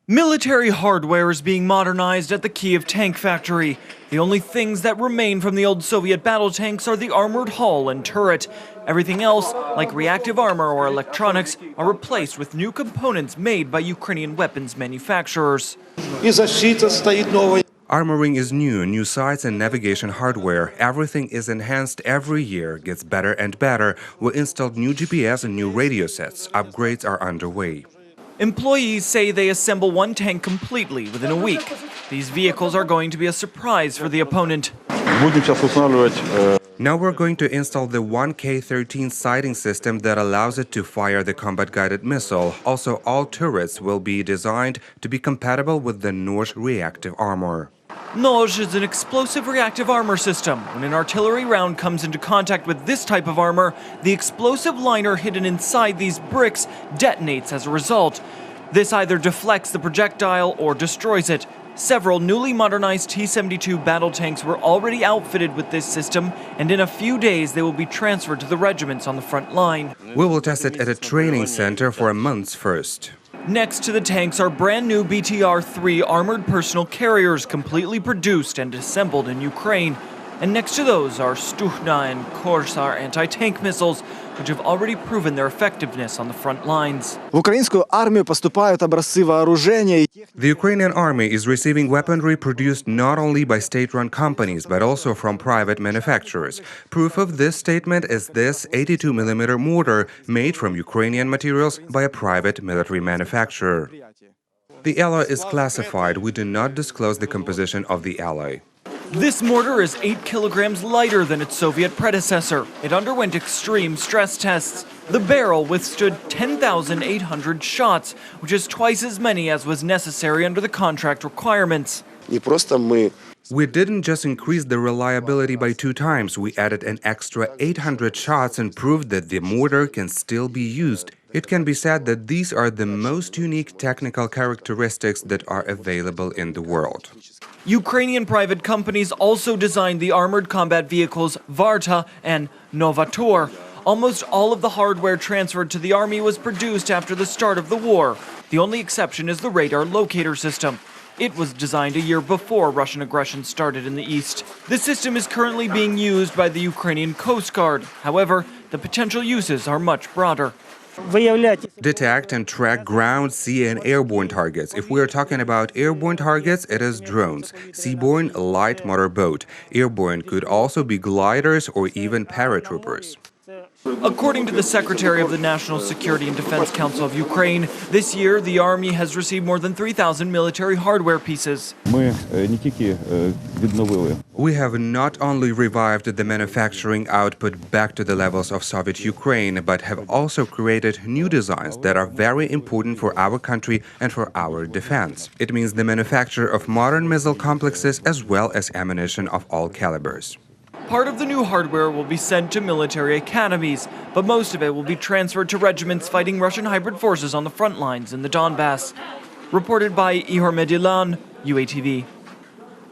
Military hardware is being modernized at the Kyiv tank factory. The only things that remain from the old Soviet battle tanks are the armored hull and turret. Everything else, like reactive armor or electronics, are replaced with new components made by Ukrainian weapons manufacturers. Armoring is new sights and navigation hardware. Everything is enhanced every year, gets better and better. We installed new GPS and new radio sets. Upgrades are underway. Employees say they assemble one tank completely within a week. These vehicles are going to be a surprise for the opponent. Now we're going to install the 1K13 sighting system that allows it to fire the combat-guided missile. Also, all turrets will be designed to be compatible with the Noj reactive armor. Noj is an explosive reactive armor system. When an artillery round comes into contact with this type of armor, the explosive liner hidden inside these bricks detonates as a result. This either deflects the projectile or destroys it. Several newly modernized T-72 battle tanks were already outfitted with this system, and in a few days they will be transferred to the regiments on the front line. We will test it at a training center for a month first. Next to the tanks are brand new BTR-3 armored personal carriers completely produced and assembled in Ukraine. And next to those are Stuchna and Korsar anti-tank missiles, which have already proven their effectiveness on the front lines. The Ukrainian army is receiving weaponry produced not only by state-run companies, but also from private manufacturers. Proof of this statement is this 82mm mortar made from Ukrainian materials by a private military manufacturer. The alloy is classified. We do not disclose the composition of the alloy. This mortar is 8 kilograms lighter than its Soviet predecessor. It underwent extreme stress tests. The barrel withstood 10,800 shots, which is twice as many as was necessary under the contract requirements. We didn't just increase the reliability by 2 times, we added an extra 800 shots and proved that the mortar can still be used. It can be said that these are the most unique technical characteristics that are available in the world. Ukrainian private companies also designed the armored combat vehicles Varta and Novator. Almost all of the hardware transferred to the army was produced after the start of the war. The only exception is the radar locator system. It was designed a year before Russian aggression started in the east. This system is currently being used by the Ukrainian Coast Guard. However, the potential uses are much broader. Detect and track ground, sea and airborne targets. If we are talking about airborne targets, it is drones. Seaborne, light motorboat. Airborne could also be gliders or even paratroopers. According to the Secretary of the National Security and Defense Council of Ukraine, this year the army has received more than 3,000 military hardware pieces. We have not only revived the manufacturing output back to the levels of Soviet Ukraine, but have also created new designs that are very important for our country and for our defense. It means the manufacture of modern missile complexes as well as ammunition of all calibers. Part of the new hardware will be sent to military academies, but most of it will be transferred to regiments fighting Russian hybrid forces on the front lines in the Donbas. Reported by Ihor Medilan, UATV.